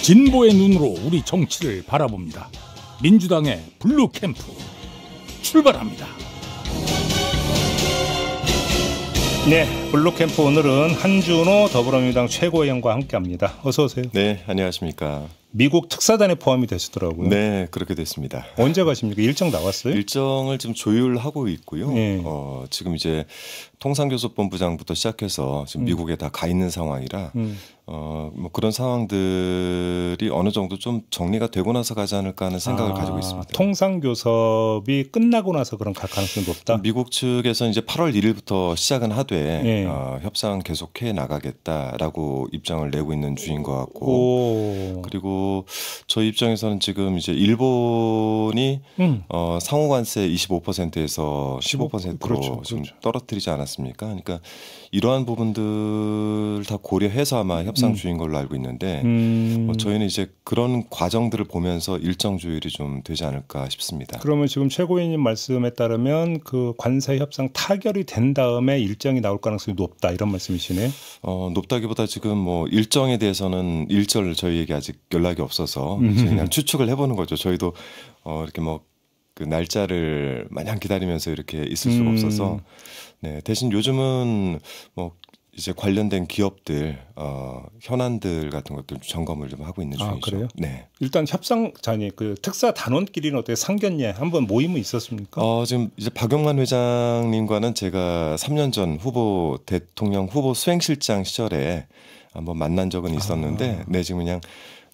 진보의 눈으로 우리 정치를 바라봅니다. 민주당의 블루 캠프 출발합니다. 네, 블루 캠프 오늘은 한준호 더불어민주당 최고위원과 함께합니다. 어서 오세요. 네, 안녕하십니까. 미국 특사단에 포함이 되시더라고요. 네, 그렇게 됐습니다. 언제 가십니까? 일정 나왔어요? 일정을 지금 조율하고 있고요. 네. 지금 이제 통상교섭본부장부터 시작해서 지금 미국에 다 가 있는 상황이라 뭐 그런 상황들이 어느 정도 좀 정리가 되고 나서 가지 않을까 하는 생각을 가지고 있습니다. 통상교섭이 끝나고 나서 그런 갈 가능성이 높다? 미국 측에서 이제 8월 1일부터 시작은 하되 네. 협상 계속해 나가겠다라고 입장을 내고 있는 중인 것 같고 그리고 저희 입장에서는 지금 이제 일본이 상호관세 25%에서 15%로 그렇죠. 지금 떨어뜨리지 않았습니까? 그러니까 이러한 부분들 다 고려해서 아마 협상 중인 걸로 알고 있는데 저희는 이제 그런 과정들을 보면서 일정 조율이 좀 되지 않을까 싶습니다. 그러면 지금 최고위원님 말씀에 따르면 그 관세 협상 타결이 된 다음에 일정이 나올 가능성이 높다 이런 말씀이시네요. 높다기보다 지금 뭐 일정에 대해서는 일절 저희에게 아직 연락이 없어서 그냥 추측을 해보는 거죠. 저희도 이렇게 뭐 그 날짜를 마냥 기다리면서 이렇게 있을 수가 없어서 네, 대신 요즘은 뭐 이제 관련된 기업들 현안들 같은 것들 점검을 좀 하고 있는 중이죠. 그래요? 네. 일단 협상자니 그 특사 단원끼리는 어떻게 상견례 한번 모임은 있었습니까? 지금 이제 박용만 회장님과는 제가 3년 전 대통령 후보 수행실장 시절에 한번 만난 적은 있었는데, 네, 지금 그냥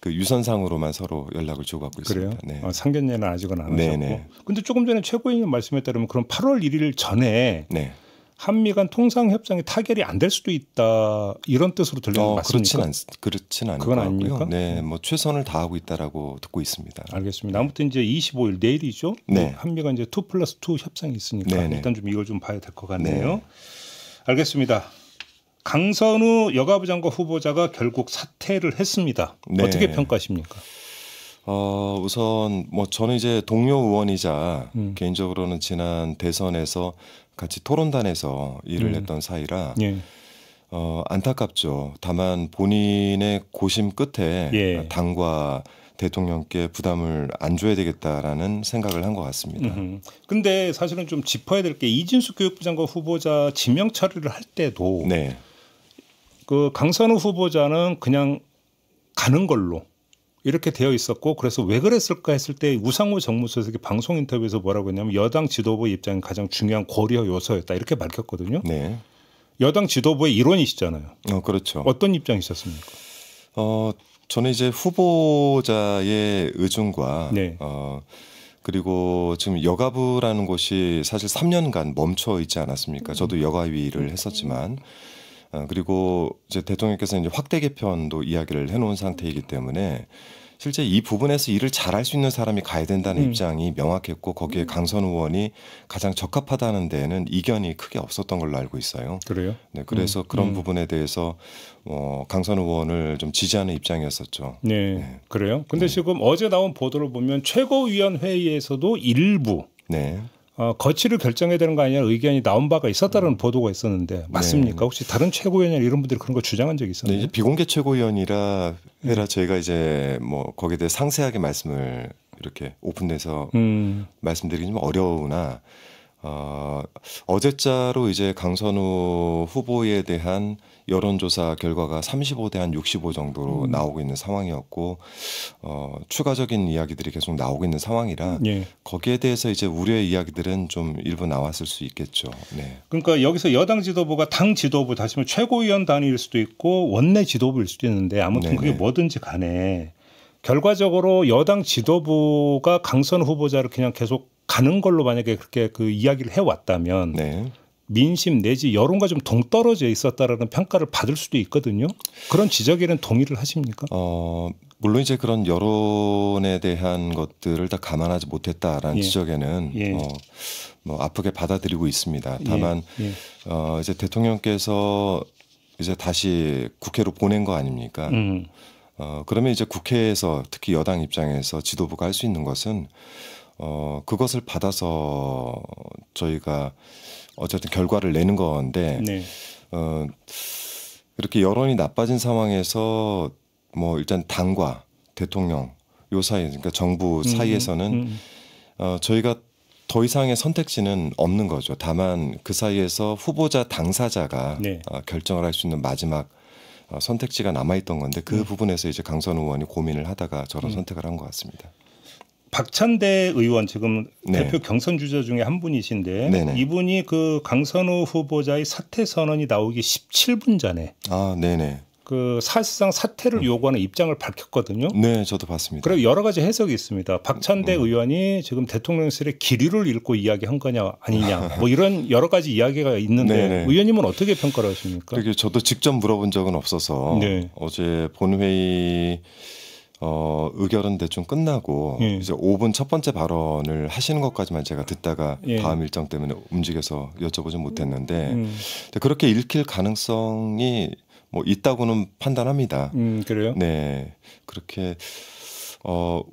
그 유선상으로만 서로 연락을 주고받고 있습니다. 그래요? 네. 상견례는 아직은 안 하셨고. 네네. 근데 조금 전에 최고위원 말씀에 따르면 그럼 8월 1일 전에 네. 한미 간 통상 협상이 타결이 안 될 수도 있다 이런 뜻으로 들리는 거 맞습니까? 그렇진 않을 그건 것 같고요. 아닙니까? 네, 뭐 최선을 다하고 있다라고 듣고 있습니다. 알겠습니다. 아무튼 이제 25일 내일이죠. 네. 한미가 이제 2+2 협상이 있으니까 네네. 일단 좀 이걸 좀 봐야 될 것 같네요. 네. 알겠습니다. 강선우 여가부 장관 후보자가 결국 사퇴를 했습니다. 네. 어떻게 평가하십니까? 우선 뭐 저는 이제 동료 의원이자 개인적으로는 지난 대선에서 같이 토론단에서 일을 했던 사이라 예. 안타깝죠. 다만 본인의 고심 끝에 예. 당과 대통령께 부담을 안 줘야 되겠다라는 생각을 한 것 같습니다. 근데 사실은 좀 짚어야 될 게 이진숙 교육부 장관 후보자 지명 처리를 할 때도 네. 그 강선우 후보자는 그냥 가는 걸로 이렇게 되어 있었고 그래서 왜 그랬을까 했을 때 우상호 정무수석이 방송 인터뷰에서 뭐라고 했냐면 여당 지도부의 입장이 가장 중요한 고려 요소였다 이렇게 밝혔거든요. 네. 여당 지도부의 일원이시잖아요. 그렇죠. 어떤 입장이셨습니까? 저는 이제 후보자의 의중과 네. 그리고 지금 여가부라는 곳이 사실 3년간 멈춰 있지 않았습니까? 저도 여가위를 했었지만 그리고 이제 대통령께서 이제 확대 개편도 이야기를 해놓은 상태이기 때문에 실제 이 부분에서 일을 잘할 수 있는 사람이 가야 된다는 입장이 명확했고 거기에 강선우 의원이 가장 적합하다는 데에는 이견이 크게 없었던 걸로 알고 있어요. 그래요? 네, 그래서 그런 부분에 대해서 강선우 의원을 좀 지지하는 입장이었었죠. 네, 그래요. 근데 지금 어제 나온 보도를 보면 최고위원 회의에서도 일부 네. 거취를 결정해야 되는 거 아니냐 의견이 나온 바가 있었다는 보도가 있었는데 맞습니까? 혹시 다른 최고위원이나 이런 분들이 그런 거 주장한 적이 있었나요? 네, 이제 비공개 최고위원이라 저희가 이제 뭐 거기에 대해 상세하게 말씀을 이렇게 오픈돼서 말씀드리기 좀 어려우나 어제자로 이제 강선우 후보에 대한 여론조사 결과가 35대 한 65 정도로 나오고 있는 상황이었고 추가적인 이야기들이 계속 나오고 있는 상황이라 예. 거기에 대해서 이제 우려의 이야기들은 좀 일부 나왔을 수 있겠죠. 네. 그러니까 여기서 여당 지도부가 당 지도부 다시 말해 최고위원 단위일 수도 있고 원내 지도부일 수도 있는데 아무튼 네네. 그게 뭐든지 간에 결과적으로 여당 지도부가 강선 후보자를 그냥 계속 가는 걸로 만약에 그렇게 그 이야기를 해왔다면 네. 민심 내지 여론과 좀 동떨어져 있었다라는 평가를 받을 수도 있거든요. 그런 지적에는 동의를 하십니까? 물론 이제 그런 여론에 대한 것들을 다 감안하지 못했다라는 예. 지적에는 예. 뭐 아프게 받아들이고 있습니다. 다만 예. 이제 대통령께서 이제 다시 국회로 보낸 거 아닙니까? 그러면 이제 국회에서 특히 여당 입장에서 지도부가 할 수 있는 것은 그것을 받아서 저희가 어쨌든 결과를 내는 건데 네. 이렇게 여론이 나빠진 상황에서 뭐 일단 당과 대통령 요 사이 그러니까 정부 사이에서는 저희가 더 이상의 선택지는 없는 거죠. 다만 그 사이에서 후보자 당사자가 네. 결정을 할 수 있는 마지막 선택지가 남아있던 건데 그 부분에서 이제 강선우 의원이 고민을 하다가 저런 선택을 한 것 같습니다. 박찬대 의원 지금 네. 대표 경선 주자 중에 한 분이신데 네네. 이분이 그 강선우 후보자의 사퇴 선언이 나오기 17분 전에 아, 네네. 그 사실상 사퇴를 요구하는 입장을 밝혔거든요. 네, 저도 봤습니다. 그리고 여러 가지 해석이 있습니다. 박찬대 의원이 지금 대통령실의 기류를 읽고 이야기한 거냐 아니냐 뭐 이런 여러 가지 이야기가 있는데 네네. 의원님은 어떻게 평가를 하십니까? 그게 저도 직접 물어본 적은 없어서 네. 어제 본회의 의결은 대충 끝나고 예. 이제 5분 첫 번째 발언을 하시는 것까지만 제가 듣다가 예. 다음 일정 때문에 움직여서 여쭤보지 못했는데 그렇게 읽힐 가능성이 뭐 있다고는 판단합니다. 그래요? 네, 그렇게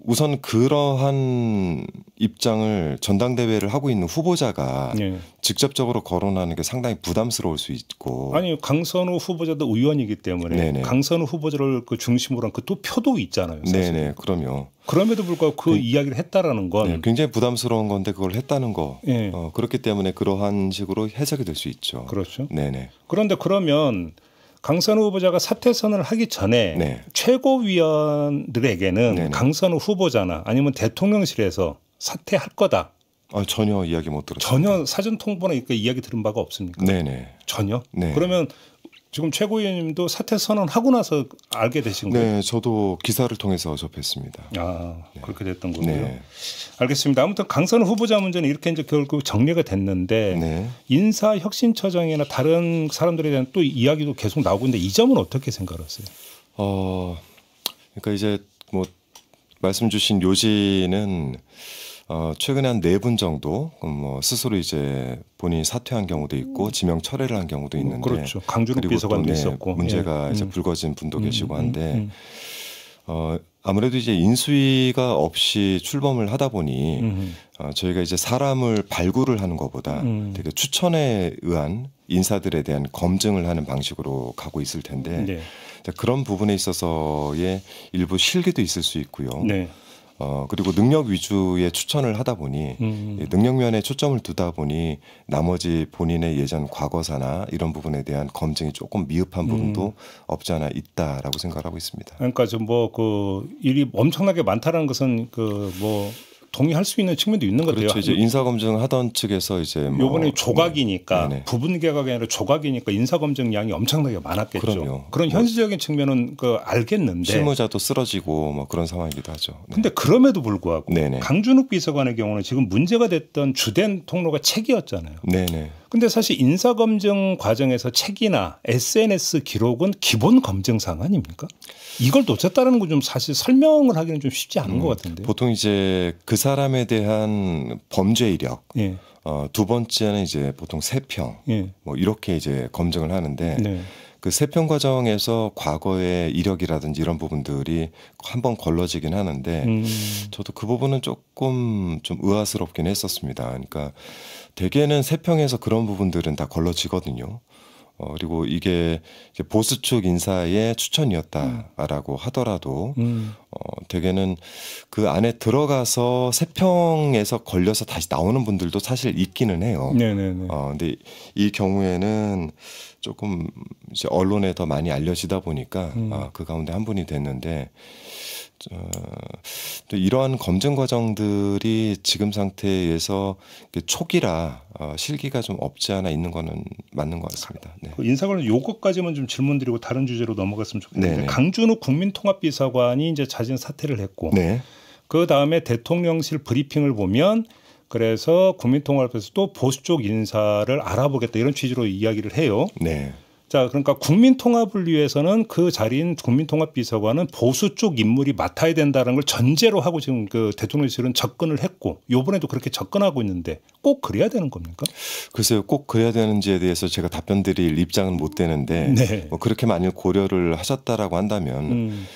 우선 그러한 입장을 전당대회를 하고 있는 후보자가 네. 직접적으로 거론하는 게 상당히 부담스러울 수 있고. 아니 강선우 후보자도 의원이기 때문에 네네. 강선우 후보자를 그 중심으로 한 그 또 표도 있잖아요. 사실. 네네, 그럼요. 그럼에도 불구하고 그 이야기를 했다라는 건 네, 굉장히 부담스러운 건데 그걸 했다는 거. 예. 그렇기 때문에 그러한 식으로 해석이 될 수 있죠. 그렇죠. 네네. 그런데 그러면 강선우 후보자가 사퇴 선언을 하기 전에 네. 최고위원들에게는 네네. 강선우 후보자나 아니면 대통령실에서 사퇴할 거다. 전혀 이야기 못 들었어요. 전혀 사전 통보나 이렇게 이야기 들은 바가 없습니까? 네네. 전혀. 네. 그러면 지금 최고위원님도 사퇴 선언하고 나서 알게 되신 거예요? 네, 저도 기사를 통해서 접했습니다. 아, 그렇게 됐던 거고요. 네. 알겠습니다. 아무튼 강선우 후보자 문제는 이렇게 이제 결국 정리가 됐는데 네. 인사혁신처장이나 다른 사람들에 대한 또 이야기도 계속 나오고 있는데 이 점은 어떻게 생각하세요? 그러니까 이제 뭐 말씀 주신 요지는 최근에 한 4분 정도 뭐 스스로 이제 본인이 사퇴한 경우도 있고 지명 철회를 한 경우도 있는데 그렇죠. 강준욱 그리고 비서관도 또, 있었고 문제가 이제 불거진 분도 계시고 한데 음. 아무래도 이제 인수위가 없이 출범을 하다 보니 저희가 이제 사람을 발굴을 하는 것보다 되게 추천에 의한 인사들에 대한 검증을 하는 방식으로 가고 있을 텐데 네. 그런 부분에 있어서의 일부 실기도 있을 수 있고요. 네. 그리고 능력 위주의 추천을 하다 보니 이 능력면에 초점을 두다 보니 나머지 본인의 예전 과거사나 이런 부분에 대한 검증이 조금 미흡한 부분도 없지 않아 있다라고 생각하고 있습니다. 그러니까 좀 뭐 그 일이 엄청나게 많다는 것은 그 뭐 동의할 수 있는 측면도 있는 것 같아요. 그렇죠. 이제 인사 검증 하던 측에서 이제 뭐 요번에 조각이니까 네네. 부분 개각이 아니라 조각이니까 인사 검증 양이 엄청나게 많았겠죠. 그럼요. 그런 현실적인 측면은 그 알겠는데. 실무자도 쓰러지고 뭐 그런 상황이기도 하죠. 네. 근데 그럼에도 불구하고 네네. 강준욱 비서관의 경우는 지금 문제가 됐던 주된 통로가 책이었잖아요. 네네. 근데 사실 인사 검증 과정에서 책이나 SNS 기록은 기본 검증사항 아닙니까? 이걸 놓쳤다는 건 좀 사실 설명을 하기는 좀 쉽지 않은 것 같은데. 보통 이제 그 사람에 대한 범죄 이력, 예. 두 번째는 이제 보통 세평, 예. 뭐 이렇게 이제 검증을 하는데 네. 그 세평 과정에서 과거의 이력이라든지 이런 부분들이 한번 걸러지긴 하는데 저도 그 부분은 조금 좀 의아스럽긴 했었습니다. 그러니까 대개는 세평에서 그런 부분들은 다 걸러지거든요. 그리고 이게 이제 보수 측 인사의 추천이었다라고 하더라도 대개는 그 안에 들어가서 세평에서 걸려서 다시 나오는 분들도 사실 있기는 해요. 네네네. 근데 이 경우에는 조금 이제 언론에 더 많이 알려지다 보니까 그 가운데 한 분이 됐는데 또 이러한 검증 과정들이 지금 상태에서 초기라 실기가 좀 없지 않아 있는 거는 맞는 것 같습니다. 네. 그 인사 관련 요것까지만 좀 질문드리고 다른 주제로 넘어갔으면 좋겠는데 네네. 강준욱 국민통합비서관이 이제 자진 사퇴를 했고 네. 그 다음에 대통령실 브리핑을 보면 그래서 국민통합에서 또 보수 쪽 인사를 알아보겠다 이런 취지로 이야기를 해요. 네. 자, 그러니까 국민통합을 위해서는 그 자리인 국민통합비서관은 보수 쪽 인물이 맡아야 된다는 걸 전제로 하고 지금 그 대통령실은 접근을 했고 이번에도 그렇게 접근하고 있는데 꼭 그래야 되는 겁니까? 글쎄요, 꼭 그래야 되는지에 대해서 제가 답변 드릴 입장은 못 되는데 네. 뭐 그렇게 만일 고려를 하셨다라고 한다면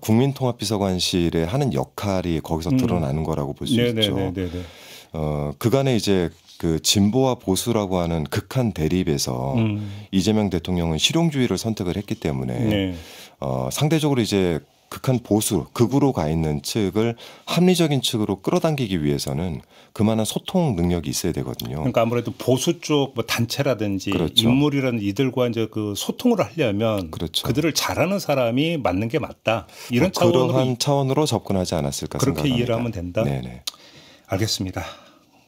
국민통합비서관실에 하는 역할이 거기서 드러나는 거라고 볼 수 있죠. 네네네네. 그간에 이제 그 진보와 보수라고 하는 극한 대립에서 이재명 대통령은 실용주의를 선택을 했기 때문에 네. 상대적으로 이제 극한 보수, 극으로 가 있는 측을 합리적인 측으로 끌어당기기 위해서는 그만한 소통 능력이 있어야 되거든요. 그러니까 아무래도 보수 쪽 뭐 단체라든지 그렇죠. 인물이라든지 이들과 이제 그 소통을 하려면 그렇죠. 그들을 잘하는 사람이 맞는 게 맞다. 이런 차원으로 그러한 차원으로 접근하지 않았을까 그렇게 생각합니다. 이해를 하면 된다. 네네. 알겠습니다.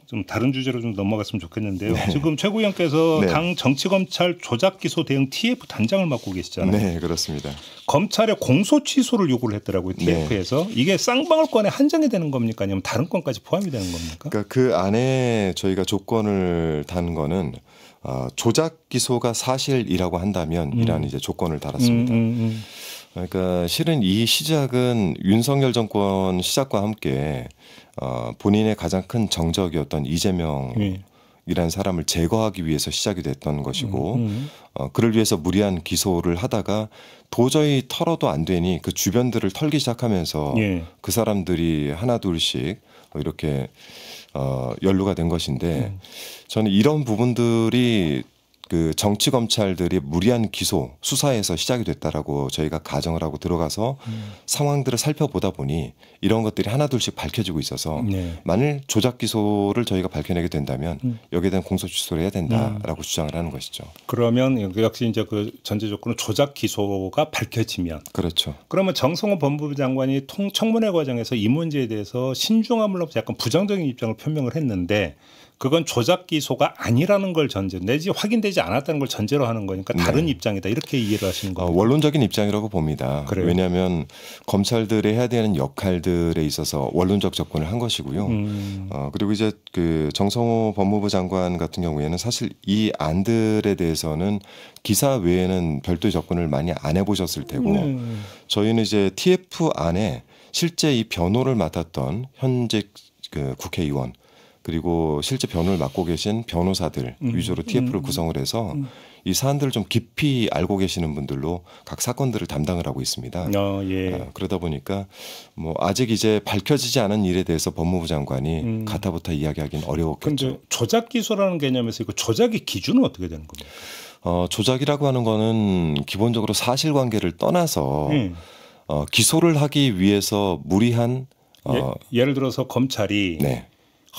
좀 다른 주제로 좀 넘어갔으면 좋겠는데요. 지금 최고위원께서 네. 당 정치검찰 조작기소 대응 TF 단장을 맡고 계시잖아요. 네, 그렇습니다. 검찰에 공소 취소를 요구를 했더라고요. TF에서. 이게 쌍방울권에 한정이 되는 겁니까? 아니면 다른 건까지 포함이 되는 겁니까? 그러니까 그 안에 저희가 조건을 단 거는 조작 기소가 사실이라고 한다면이라는 이제 조건을 달았습니다. 그러니까 실은 이 시작은 윤석열 정권 시작과 함께 본인의 가장 큰 정적이었던 이재명이라는 사람을 제거하기 위해서 시작이 됐던 것이고 그를 위해서 무리한 기소를 하다가 도저히 털어도 안 되니 그 주변들을 털기 시작하면서 그 사람들이 하나 둘씩 이렇게 연루가 된 것인데 저는 이런 부분들이 그 정치 검찰들이 무리한 기소 수사에서 시작이 됐다라고 저희가 가정을 하고 들어가서 상황들을 살펴보다 보니 이런 것들이 하나둘씩 밝혀지고 있어서 만일 조작 기소를 저희가 밝혀내게 된다면 여기에 대한 공소 취소를 해야 된다라고 주장을 하는 것이죠. 그러면 역시 이제 그 전제 조건은 조작 기소가 밝혀지면 그렇죠. 그러면 정성호 법무부 장관이 청문회 과정에서 이 문제에 대해서 신중함을 넘어서 약간 부정적인 입장을 표명을 했는데 그건 조작 기소가 아니라는 걸 전제 내지 확인되지 않았다는 걸 전제로 하는 거니까 다른 입장이다 이렇게 이해를 하시는 거예요. 원론적인 입장이라고 봅니다. 그래요? 왜냐하면 검찰들이 해야 되는 역할들에 있어서 원론적 접근을 한 것이고요. 그리고 이제 그 정성호 법무부 장관 같은 경우에는 사실 이 안들에 대해서는 기사 외에는 별도의 접근을 많이 안 해보셨을 테고 저희는 이제 TF 안에 실제 이 변호를 맡았던 현직 그 국회의원 그리고 실제 변호를 맡고 계신 변호사들 위주로 TF를 구성을 해서 이 사안들을 좀 깊이 알고 계시는 분들로 각 사건들을 담당을 하고 있습니다. 그러다 보니까 뭐 아직 이제 밝혀지지 않은 일에 대해서 법무부 장관이 가타부타 이야기하기는 어려웠겠죠. 그런데 조작 기소라는 개념에서 이거 조작의 기준은 어떻게 되는 겁니까? 조작이라고 하는 거는 기본적으로 사실관계를 떠나서 기소를 하기 위해서 무리한 예를 들어서 검찰이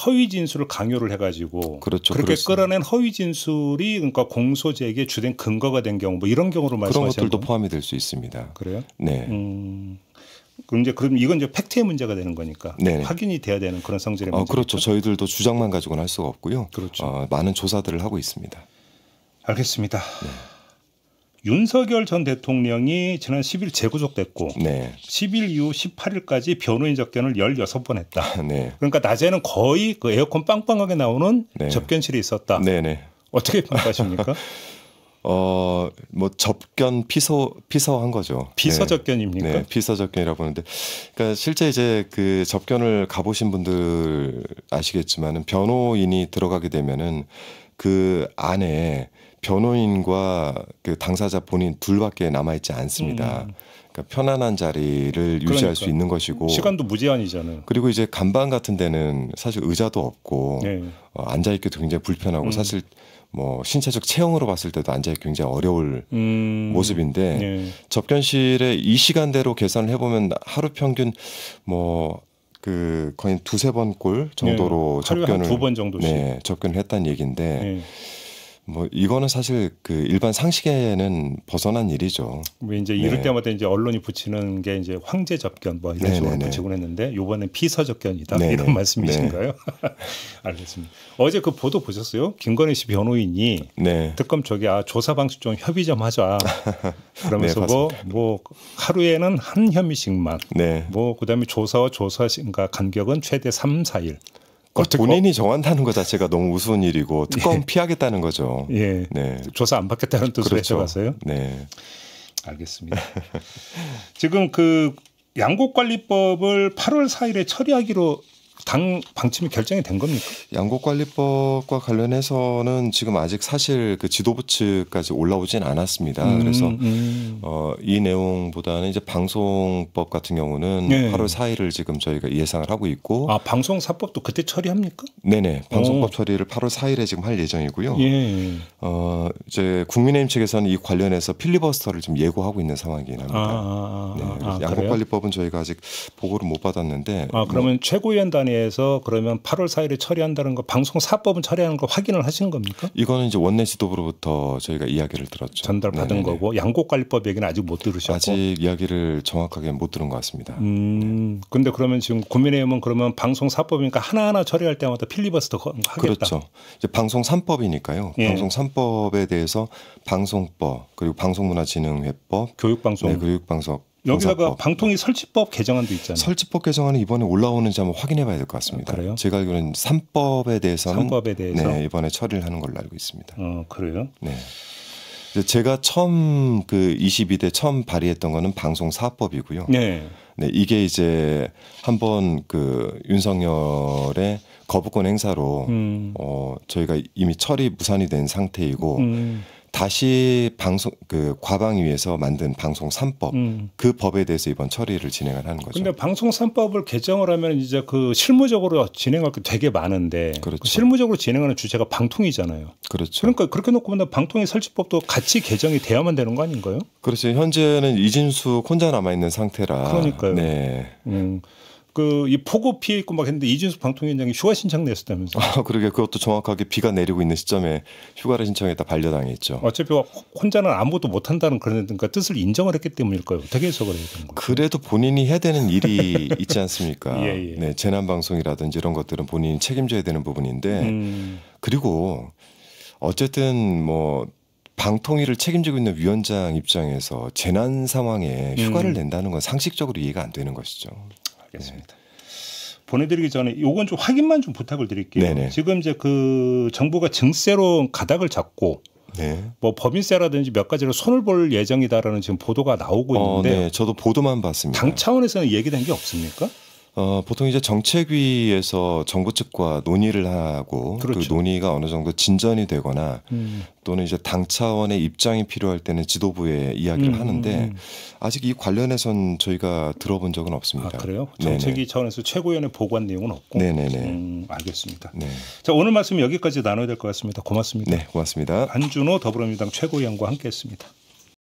허위 진술을 강요를 해가지고 그렇죠. 그렇게 끌어낸 허위 진술이 그러니까 공소 제기의 주된 근거가 된 경우 뭐 이런 경우로 말씀하시는 그런 것들도 거? 포함이 될 수 있습니다. 그래요? 네. 그럼 이건 이제 팩트의 문제가 되는 거니까 확인이 돼야 되는 그런 성질의 문제. 그렇죠. 저희들도 주장만 가지고는 할 수가 없고요. 그렇죠. 많은 조사들을 하고 있습니다. 알겠습니다. 윤석열 전 대통령이 지난 10일 재구속됐고 10일 이후 18일까지 변호인 접견을 16번 했다. 그러니까 낮에는 거의 그 에어컨 빵빵하게 나오는 접견실에 있었다. 어떻게 평가하십니까? 뭐 접견 피서한 거죠. 피서 접견입니까? 네, 피서 접견이라고 하는데, 그러니까 실제 이제 그 접견을 가보신 분들 아시겠지만은 변호인이 들어가게 되면은 그 안에 변호인과 그 당사자 본인 둘밖에 남아 있지 않습니다. 그러니까 편안한 자리를 유지할 수 있는 것이고 시간도 무제한이잖아요. 그리고 이제 간방 같은 데는 사실 의자도 없고 앉아 있기도 굉장히 불편하고 사실 뭐 신체적 체형으로 봤을 때도 앉아 있기 굉장히 어려울 모습인데 접견실에 이 시간대로 계산을 해보면 하루 평균 뭐 그 거의 2-3번 꼴 정도로 접견을 2번 정도씩 접견을 했다는 얘기인데. 뭐 이거는 사실 그 일반 상식에는 벗어난 일이죠. 뭐 이제 이럴 때마다 이제 언론이 붙이는 게 이제 황제 접견 뭐 이런 식으로 붙이곤 했는데 이번엔 피서 접견이다 이런 말씀이신가요? 알겠습니다. 어제 그 보도 보셨어요? 김건희 씨 변호인이 특검 쪽에 조사 방식 좀 협의 좀 하자. 그러면서 뭐 하루에는 한 혐의씩만. 뭐 그다음에 조사와 조사가 간격은 최대 3-4일. 본인이 정한다는 것 자체가 너무 우스운 일이고 특검 피하겠다는 거죠. 조사 안 받겠다는 뜻으로 해석하세요? 알겠습니다. 지금 그 양곡관리법을 8월 4일에 처리하기로 당 방침이 결정이 된 겁니까? 양곡관리법과 관련해서는 지금 아직 사실 그 지도부 측까지 올라오진 않았습니다. 그래서 이 내용보다는 이제 방송법 같은 경우는 네. 8월 4일을 지금 저희가 예상을 하고 있고, 아 방송사법도 그때 처리합니까? 네네, 방송법 처리를 8월 4일에 지금 할 예정이고요. 예. 이제 국민의힘 측에서는 이 관련해서 필리버스터를 좀 예고하고 있는 상황이긴 합니다. 네, 그래서 양곡관리법은 저희가 아직 보고를 못 받았는데. 그러면 최고위원 단위에서 그러면 8월 4일에 처리한다는 거, 방송사법은 처리하는 거 확인을 하신 겁니까? 이거는 이제 원내 지도부로부터 저희가 이야기를 들었죠. 전달받은 네네네. 거고 양곡관리법 얘기는 아직 못 들으셨고. 아직 이야기를 정확하게 못 들은 것 같습니다. 근데 그러면 지금 국민의힘은 그러면 방송사법이니까 하나하나 처리할 때마다 필리버스터 하겠다. 그렇죠. 이제 방송 3법이니까요. 예. 방송 3법에 대해서 방송법 그리고 방송문화진흥회법, 교육방송. 네, 교육방송 여기다가 방송법. 방통위 설치법 개정안도 있잖아요. 설치법 개정안은 이번에 올라오는지 한번 확인해봐야 될 것 같습니다. 그래요? 제가 알기로는 3법에 대해서는 3법에 대해서? 네, 이번에 처리를 하는 걸로 알고 있습니다. 그래요? 네. 이제 제가 처음 그 22대 처음 발의했던 거는 방송 4법이고요. 네. 네, 이게 이제 한번 그 윤석열의 거부권 행사로 저희가 이미 처리 무산이 된 상태이고 다시 방송 그 과방위에서 만든 방송 3법 그 법에 대해서 이번 처리를 진행을 하는 거죠. 근데 방송 3법을 개정을 하면 이제 그 실무적으로 진행할 게 되게 많은데 그렇죠. 그 실무적으로 진행하는 주체가 방통위잖아요. 그렇죠. 그러니까 그렇게 놓고 보면 방통위 설치법도 같이 개정이 돼야만 되는 거 아닌가요? 그렇죠. 현재는 이진숙 혼자 남아 있는 상태라. 그러니까요. 네. 그 이 폭우 피해 있고 막 했는데 이준숙 방통위원장이 휴가 신청 냈었다면서요. 그러게 그것도 정확하게 비가 내리고 있는 시점에 휴가를 신청했다 반려당했죠. 어차피 혼자는 아무것도 못한다는 그런 그러니까 뜻을 인정을 했기 때문일까요? 어떻게 해석을 해야 되는 거예요? 그래도 본인이 해야 되는 일이 있지 않습니까? 예. 네, 재난 방송이라든지 이런 것들은 본인이 책임져야 되는 부분인데 그리고 어쨌든 뭐 방통위를 책임지고 있는 위원장 입장에서 재난 상황에 휴가를 낸다는 건 상식적으로 이해가 안 되는 것이죠. 알겠습니다. 보내드리기 전에 요건 좀 확인만 좀 부탁을 드릴게요. 네네. 지금 이제 그 정부가 증세로 가닥을 잡고 네. 뭐 법인세라든지 몇 가지로 손을 볼 예정이다라는 지금 보도가 나오고 있는데 네, 저도 보도만 봤습니다. 당 차원에서는 얘기된 게 없습니까? 보통 이제 정책위에서 정부 측과 논의를 하고 그렇죠. 그 논의가 어느 정도 진전이 되거나 또는 이제 당 차원의 입장이 필요할 때는 지도부에 이야기를 하는데 아직 이 관련해선 저희가 들어본 적은 없습니다. 그래요? 정책위 네네. 차원에서 최고위원회 보고한 내용은 없고. 네네네. 알겠습니다. 네. 자, 오늘 말씀 여기까지 나눠야 될 것 같습니다. 고맙습니다. 네, 고맙습니다. 한준호 더불어민주당 최고위원과 함께했습니다.